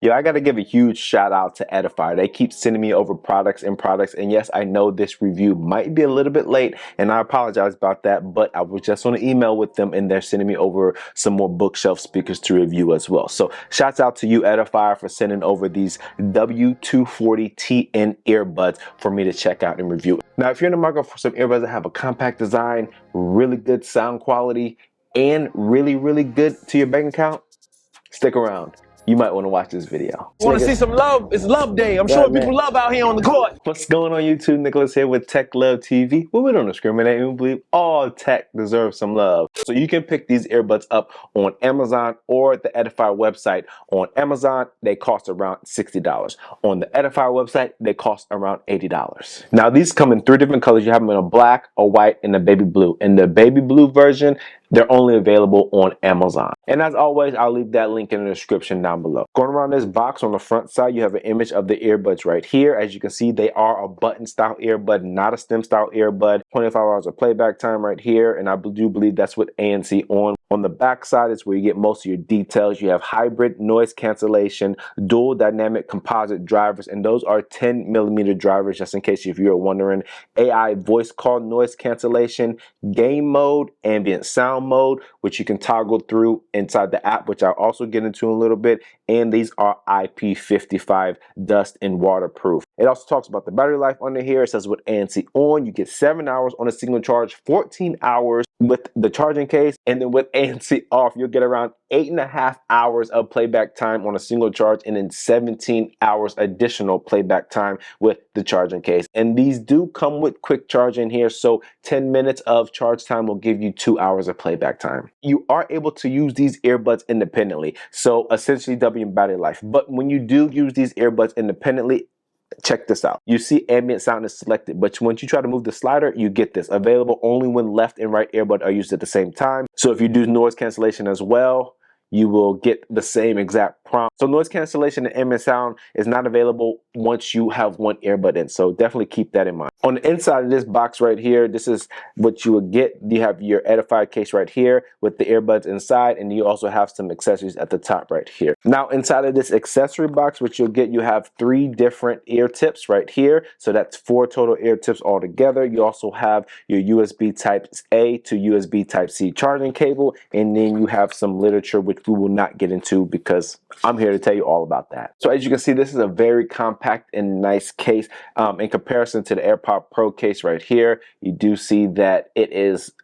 Yeah, I got to give a huge shout out to Edifier. They keep sending me over products, and yes, I know this review might be a little bit late, and I apologize about that, but I was just on an email with them, and they're sending me over some more bookshelf speakers to review as well. So shouts out to you, Edifier, for sending over these W240TN earbuds for me to check out and review. Now, if you're in the market for some earbuds that have a compact design, really good sound quality, and really good to your bank account, stick around. You might want to watch this video. Want to see some love? It's love day. I'm showing people love out here on the court. What's going on YouTube? Nicholas here with Tech Love TV, where we don't discriminate and we believe all tech deserves some love. So you can pick these earbuds up on Amazon or the Edifier website. On Amazon, they cost around $60. On the Edifier website, they cost around $80. Now these come in 3 different colors. You have them in a black, a white, and a baby blue. In the baby blue version, they're only available on Amazon. And as always, I'll leave that link in the description down below. Going around this box on the front side, you have an image of the earbuds right here. As you can see, they are a button style earbud, not a stem style earbud. 25 hours of playback time right here. And I do believe that's with ANC on. On the back side is where you get most of your details. You have hybrid noise cancellation, dual dynamic composite drivers, and those are 10mm drivers, just in case if you're wondering. AI voice call noise cancellation, game mode, ambient sound mode, which you can toggle through inside the app, which I'll also get into in a little bit. And these are IP55 dust and waterproof. It also talks about the battery life under here. It says with ANC on, you get 7 hours on a single charge, 14 hours with the charging case, and then with ANC off, you'll get around 8.5 hours of playback time on a single charge, and then 17 hours additional playback time with the charging case. And these do come with quick charge in here, so 10 minutes of charge time will give you 2 hours of playback time. You are able to use these earbuds independently, so essentially doubling battery life. But when you do use these earbuds independently, check this out. You see ambient sound is selected, but once you try to move the slider, you get this. Available only when left and right earbud are used at the same time. So if you do noise cancellation as well, you will get the same exact prompt. So noise cancellation and ambient sound is not available once you have one earbud in. So definitely keep that in mind. On the inside of this box right here, this is what you would get. You have your Edifier case right here with the earbuds inside, and you also have some accessories at the top right here. Now inside of this accessory box, what you'll get, you have 3 different ear tips right here. So that's 4 total ear tips altogether. You also have your USB type A to USB type C charging cable, and then you have some literature which we will not get into because I'm here to tell you all about that. So as you can see, this is a very compact and nice case in comparison to the AirPod Pro case right here. You do see that it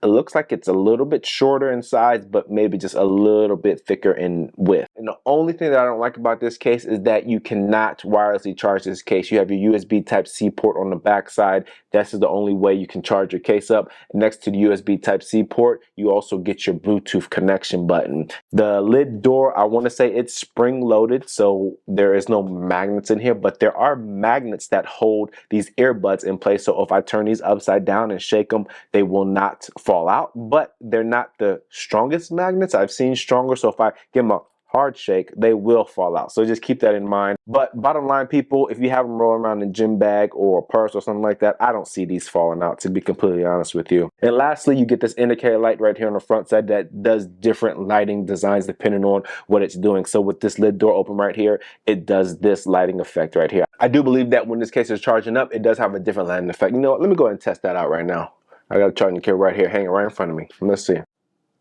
looks like it's a little bit shorter in size, but maybe just a little bit thicker in width. And the only thing that I don't like about this case is that you cannot wirelessly charge this case. You have your USB type C port on the back side. This is the only way you can charge your case up. Next to the USB type C port, you also get your Bluetooth connection button. The lid door, I want to say it's spring loaded, so there is no magnets in here, but there are magnets that hold these earbuds in place. So if I turn these upside down and shake them, they will not fall out, but they're not the strongest magnets. I've seen stronger, so if I give them a hard shake, they will fall out. So just keep that in mind. But bottom line, people, if you have them rolling around in a gym bag or a purse or something like that, I don't see these falling out, to be completely honest with you. And lastly, you get this indicator light right here on the front side that does different lighting designs depending on what it's doing. So with this lid door open right here, it does this lighting effect right here. I do believe that when this case is charging up, it does have a different lighting effect. You know what? Let me go ahead and test that out right now. I got a charging cable right here hanging right in front of me. Let's see.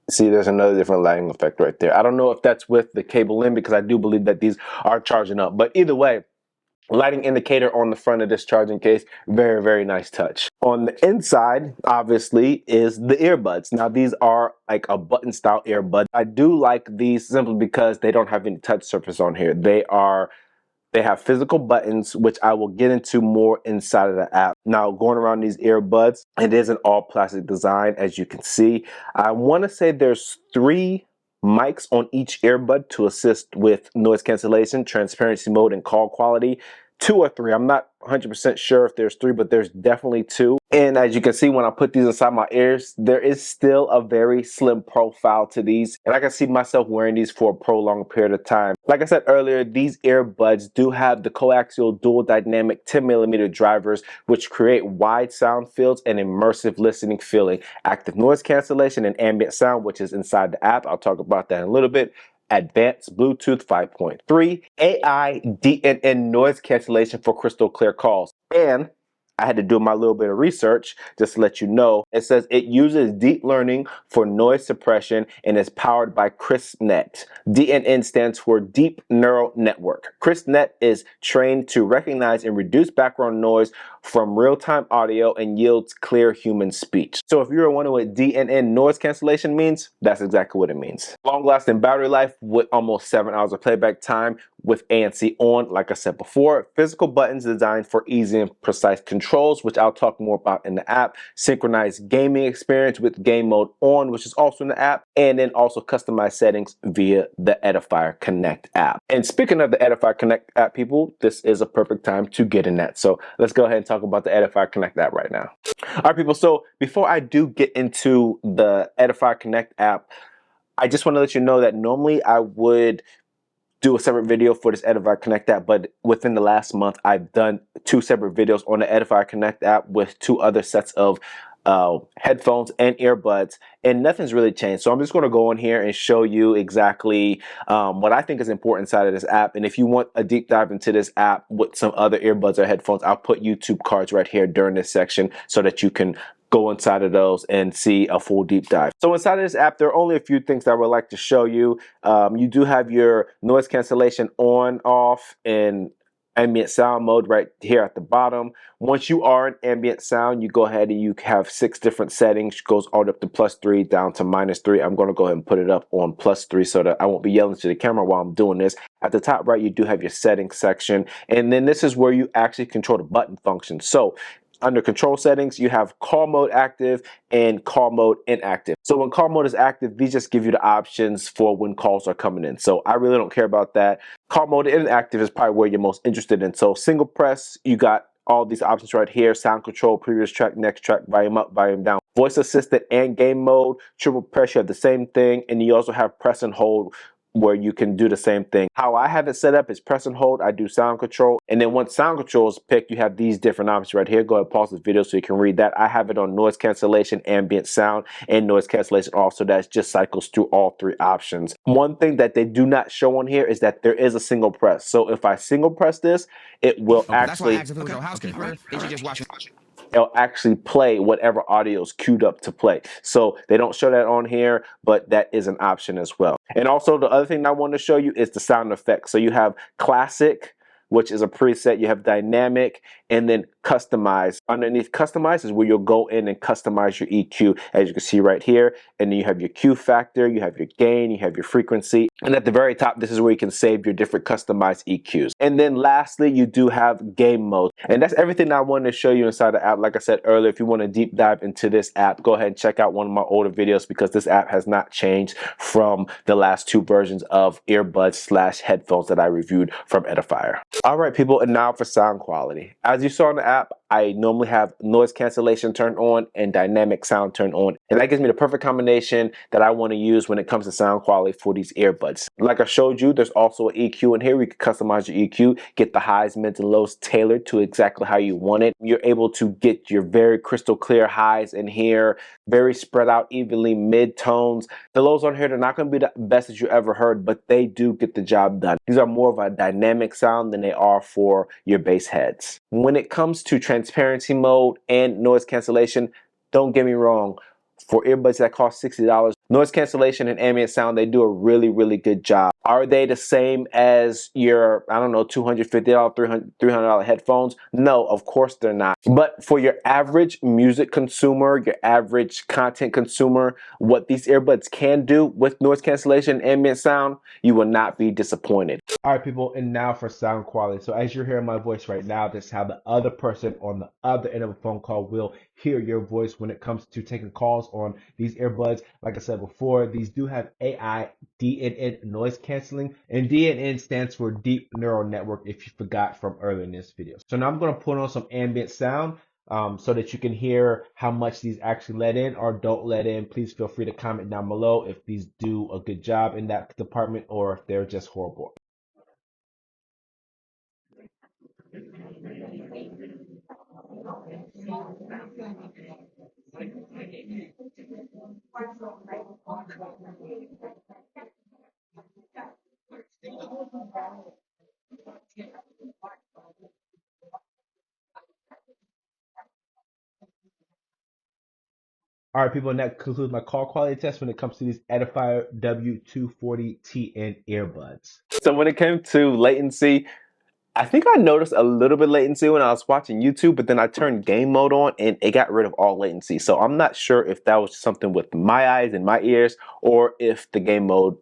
See, there's another different lighting effect right there. I don't know if that's with the cable in, because I do believe that these are charging up. But either way, lighting indicator on the front of this charging case, very nice touch. On the inside, obviously, is the earbuds. Now these are like a button style earbud. I do like these simply because they don't have any touch surface on here. They have physical buttons, which I will get into more inside of the app. Now, going around these earbuds, it is an all plastic design, as you can see. I want to say there's 3 mics on each earbud to assist with noise cancellation, transparency mode, and call quality. 2 or 3. I'm not 100% sure if there's 3, but there's definitely 2. And as you can see, when I put these inside my ears, there is still a very slim profile to these. And I can see myself wearing these for a prolonged period of time. Like I said earlier, these earbuds do have the coaxial dual dynamic 10mm drivers, which create wide sound fields and immersive listening feeling. Active noise cancellation and ambient sound, which is inside the app. I'll talk about that in a little bit. advanced Bluetooth 5.3, AI DNN noise cancellation for crystal clear calls. And I had to do my little bit of research just to let you know. It says it uses deep learning for noise suppression and is powered by CRISPnet. DNN stands for Deep Neural Network. CRISPnet is trained to recognize and reduce background noise from real-time audio and yields clear human speech. So if you're wondering what DNN noise cancellation means, that's exactly what it means. Long-lasting battery life with almost 7 hours of playback time with ANC on, like I said before. Physical buttons designed for easy and precise controls, which I'll talk more about in the app. Synchronized gaming experience with game mode on, which is also in the app. And then also customized settings via the Edifier Connect app. And speaking of the Edifier Connect app, people, this is a perfect time to get in that. So let's go ahead and talk about the Edifier Connect app right now. All right, people, so before I do get into the Edifier Connect app, I just want to let you know that normally I would do a separate video for this Edifier Connect app, but within the last month, I've done 2 separate videos on the Edifier Connect app with 2 other sets of headphones and earbuds, and nothing's really changed. So I'm just going to go in here and show you exactly what I think is important inside of this app. And if you want a deep dive into this app with some other earbuds or headphones, I'll put YouTube cards right here during this section so that you can go inside of those and see a full deep dive. So inside of this app, there are only a few things that I would like to show you. You do have your noise cancellation on, off, and ambient sound mode right here at the bottom. Once you are in ambient sound, you go ahead and you have 6 different settings. It goes all up to +3 down to -3. I'm going to go ahead and put it up on +3 so that I won't be yelling to the camera while I'm doing this. At the top right, you do have your settings section, and then this is where you actually control the button function. So under control settings, you have call mode active and call mode inactive. So when call mode is active, these just give you the options for when calls are coming in. So I really don't care about that. Call mode inactive is probably where you're most interested in. So single press, you got all these options right here: sound control, previous track, next track, volume up, volume down, voice assistant, and game mode. Triple press, you have the same thing, and you also have press and hold, where you can do the same thing. How I have it set up is press and hold. I do sound control, and then once sound control is picked, you have these different options right here. Go ahead and pause this video so you can read that. I have it on noise cancellation, ambient sound, and noise cancellation also. That just cycles through all 3 options. One thing that they do not show on here is that there is a single press. So if I single press this, it will actually, it'll actually play whatever audio is queued up to play. So they don't show that on here, but that is an option as well. And also the other thing I want to show you is the sound effects. So you have classic, which is a preset. You have dynamic, and then customize. Underneath customize is where you'll go in and customize your EQ, as you can see right here. And then you have your Q factor, you have your gain, you have your frequency. And at the very top, this is where you can save your different customized EQs. And then lastly, you do have game mode. And that's everything I wanted to show you inside the app. Like I said earlier, if you want to deep dive into this app, go ahead and check out one of my older videos, because this app has not changed from the last 2 versions of earbuds / headphones that I reviewed from Edifier. All right, people, and now for sound quality. As you saw in the app, I normally have noise cancellation turned on and dynamic sound turned on. And that gives me the perfect combination that I want to use when it comes to sound quality for these earbuds. Like I showed you, there's also an EQ in here. You can customize your EQ, get the highs, mids, and lows tailored to exactly how you want it. You're able to get your very crystal clear highs in here, very spread out evenly, mid tones. The lows on here, they're not going to be the best that you ever heard, but they do get the job done. These are more of a dynamic sound than they are for your bass heads. When it comes to transparency mode and noise cancellation, don't get me wrong, for earbuds that cost $60, noise cancellation and ambient sound, they do a really, really good job. Are they the same as your, I don't know, $250, $300 headphones? No, of course they're not. But for your average music consumer, your average content consumer, what these earbuds can do with noise cancellation and ambient sound, you will not be disappointed. All right, people, and now for sound quality. So as you're hearing my voice right now, that's how the other person on the other end of a phone call will hear your voice when it comes to taking calls on these earbuds. Like I said before, these do have AI DNN noise canceling, and DNN stands for Deep Neural Network, if you forgot from earlier in this video. So now I'm going to put on some ambient sound so that you can hear how much these actually let in or don't let in. Please feel free to comment down below if these do a good job in that department or if they're just horrible. All right, people, and that concludes my call quality test when it comes to these Edifier W240TN earbuds. So when it came to latency, I think I noticed a little bit latency when I was watching YouTube, but then I turned game mode on and it got rid of all latency. So I'm not sure if that was something with my eyes and my ears or if the game mode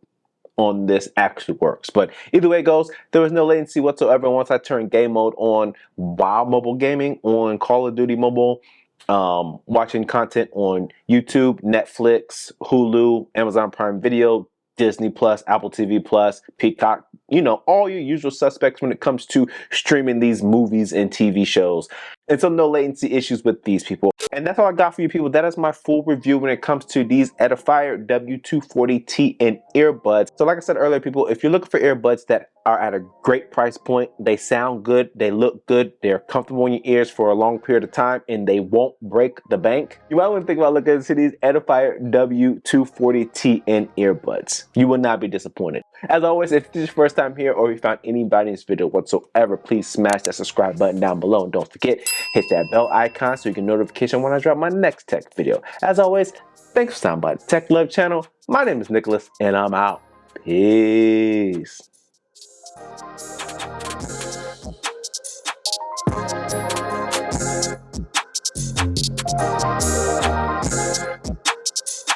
on this actually works. But either way it goes, there was no latency whatsoever once I turned game mode on while mobile gaming on Call of Duty Mobile, watching content on YouTube, Netflix, Hulu, Amazon Prime Video, Disney Plus, Apple TV Plus, Peacock, you know, all your usual suspects when it comes to streaming these movies and TV shows. And so no latency issues with these people. And that's all I got for you people. That is my full review when it comes to these Edifier W240TN earbuds. So like I said earlier, people, if you're looking for earbuds that are at a great price point, they sound good, they look good, they're comfortable in your ears for a long period of time, and they won't break the bank, you might want to think about looking into these Edifier W240TN earbuds. You will not be disappointed. As always, if this is your first time here or if you found any value in this video whatsoever, please smash that subscribe button down below. And don't forget, hit that bell icon so you get notification when I drop my next tech video. As always, thanks for stopping by the Tech Love channel. My name is Nicholas, and I'm out. Peace.